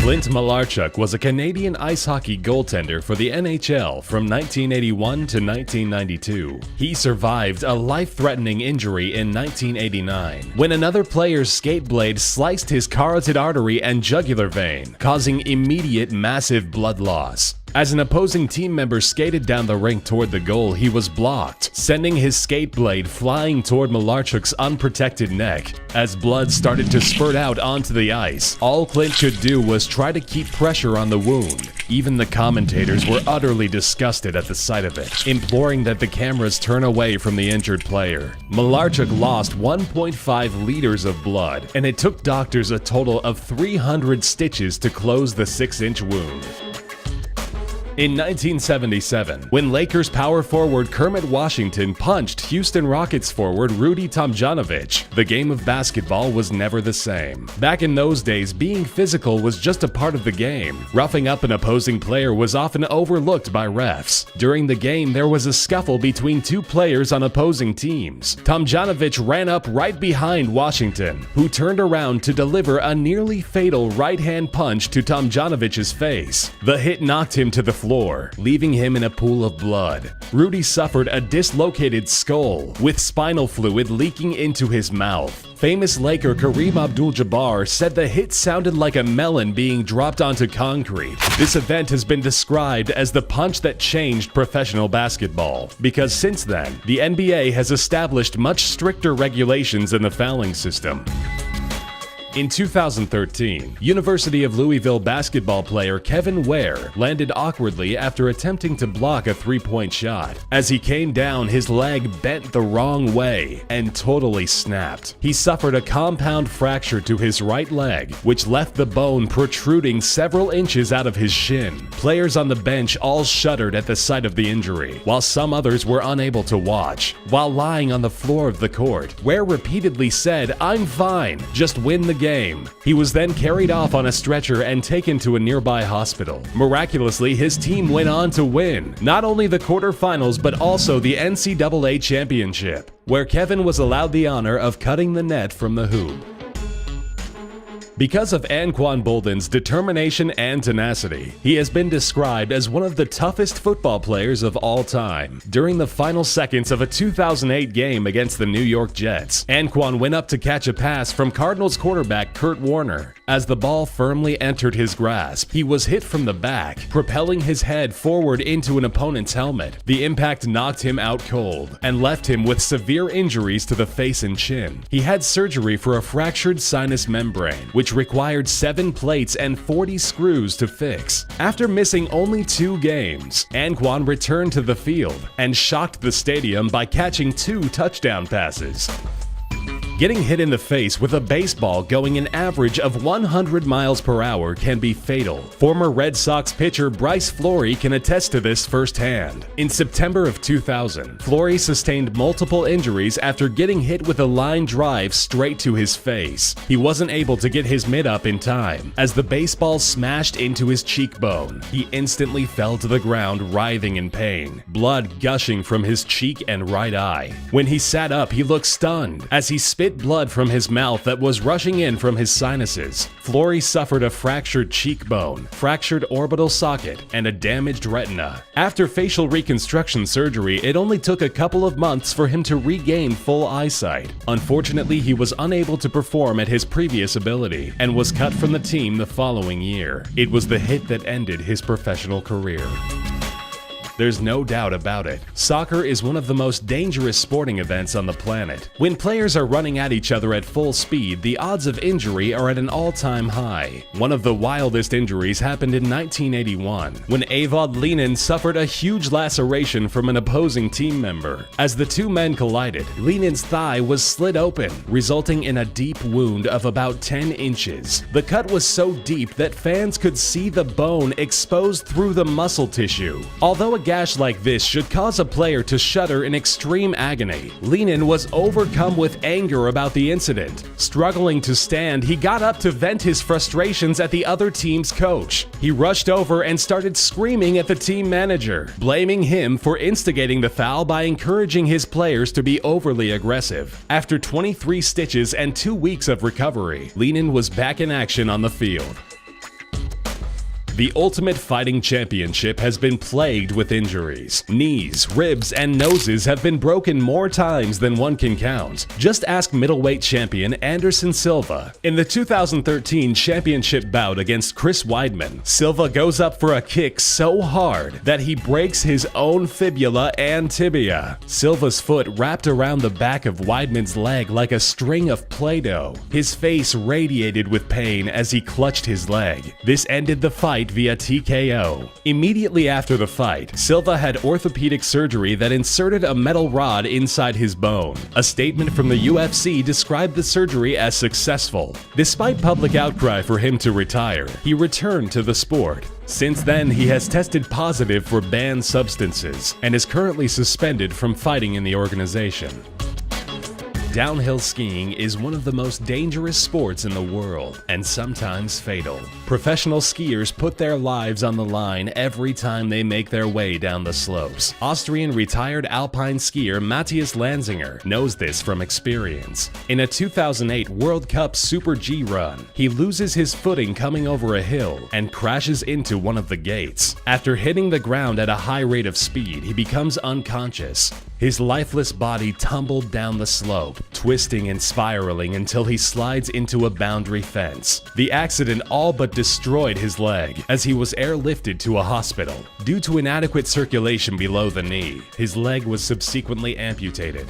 Clint Malarchuk was a Canadian ice hockey goaltender for the NHL from 1981 to 1992. He survived a life-threatening injury in 1989 when another player's skate blade sliced his carotid artery and jugular vein, causing immediate massive blood loss. As an opposing team member skated down the rink toward the goal, he was blocked, sending his skate blade flying toward Malarchuk's unprotected neck. As blood started to spurt out onto the ice, all Clint could do was try to keep pressure on the wound. Even the commentators were utterly disgusted at the sight of it, imploring that the cameras turn away from the injured player. Malarchuk lost 1.5 liters of blood, and it took doctors a total of 300 stitches to close the 6-inch wound. In 1977, when Lakers power forward Kermit Washington punched Houston Rockets forward Rudy Tomjanovich, the game of basketball was never the same. Back in those days, being physical was just a part of the game. Roughing up an opposing player was often overlooked by refs. During the game, there was a scuffle between two players on opposing teams. Tomjanovich ran up right behind Washington, who turned around to deliver a nearly fatal right-hand punch to Tomjanovich's face. The hit knocked him to the floor, leaving him in a pool of blood. Rudy suffered a dislocated skull, with spinal fluid leaking into his mouth. Famous Laker Kareem Abdul-Jabbar said the hit sounded like a melon being dropped onto concrete. This event has been described as the punch that changed professional basketball, because since then, the NBA has established much stricter regulations in the fouling system. In 2013, University of Louisville basketball player Kevin Ware landed awkwardly after attempting to block a three-point shot. As he came down, his leg bent the wrong way and totally snapped. He suffered a compound fracture to his right leg, which left the bone protruding several inches out of his shin. Players on the bench all shuddered at the sight of the injury, while some others were unable to watch. While lying on the floor of the court, Ware repeatedly said, "I'm fine, just win the game." He was then carried off on a stretcher and taken to a nearby hospital. Miraculously, his team went on to win not only the quarterfinals but also the NCAA championship, where Kevin was allowed the honor of cutting the net from the hoop. Because of Anquan Boldin's determination and tenacity, he has been described as one of the toughest football players of all time. During the final seconds of a 2008 game against the New York Jets, Anquan went up to catch a pass from Cardinals quarterback Kurt Warner. As the ball firmly entered his grasp, he was hit from the back, propelling his head forward into an opponent's helmet. The impact knocked him out cold and left him with severe injuries to the face and chin. He had surgery for a fractured sinus membrane, which required 7 plates and 40 screws to fix. After missing only 2 games, Anquan returned to the field and shocked the stadium by catching 2 touchdown passes. Getting hit in the face with a baseball going an average of 100 miles per hour can be fatal. Former Red Sox pitcher Bryce Flory can attest to this firsthand. In September of 2000, Flory sustained multiple injuries after getting hit with a line drive straight to his face. He wasn't able to get his mitt up in time. As the baseball smashed into his cheekbone, he instantly fell to the ground writhing in pain, blood gushing from his cheek and right eye. When he sat up, he looked stunned as he spit blood from his mouth that was rushing in from his sinuses. Flory suffered a fractured cheekbone, fractured orbital socket, and a damaged retina. After facial reconstruction surgery, it only took a couple of months for him to regain full eyesight. Unfortunately, he was unable to perform at his previous ability and was cut from the team the following year. It was the hit that ended his professional career. There's no doubt about it. Soccer is one of the most dangerous sporting events on the planet. When players are running at each other at full speed, the odds of injury are at an all-time high. One of the wildest injuries happened in 1981, when Evad Lenin suffered a huge laceration from an opposing team member. As the two men collided, Lenin's thigh was slit open, resulting in a deep wound of about 10 inches. The cut was so deep that fans could see the bone exposed through the muscle tissue. Although a gash like this should cause a player to shudder in extreme agony. Lehnen was overcome with anger about the incident. Struggling to stand, he got up to vent his frustrations at the other team's coach. He rushed over and started screaming at the team manager, blaming him for instigating the foul by encouraging his players to be overly aggressive. After 23 stitches and 2 weeks of recovery, Lehnen was back in action on the field. The Ultimate Fighting Championship has been plagued with injuries. Knees, ribs, and noses have been broken more times than one can count. Just ask middleweight champion Anderson Silva. In the 2013 championship bout against Chris Weidman, Silva goes up for a kick so hard that he breaks his own fibula and tibia. Silva's foot wrapped around the back of Weidman's leg like a string of Play-Doh. His face radiated with pain as he clutched his leg. This ended the fight via TKO. Immediately after the fight, Silva had orthopedic surgery that inserted a metal rod inside his bone. A statement from the UFC described the surgery as successful. Despite public outcry for him to retire, he returned to the sport. Since then, he has tested positive for banned substances and is currently suspended from fighting in the organization. Downhill skiing is one of the most dangerous sports in the world, and sometimes fatal. Professional skiers put their lives on the line every time they make their way down the slopes. Austrian retired alpine skier Matthias Lanzinger knows this from experience. In a 2008 World Cup Super G run, he loses his footing coming over a hill and crashes into one of the gates. After hitting the ground at a high rate of speed, he becomes unconscious. His lifeless body tumbled down the slope, twisting and spiraling until he slides into a boundary fence. The accident all but destroyed his leg as he was airlifted to a hospital. Due to inadequate circulation below the knee, his leg was subsequently amputated.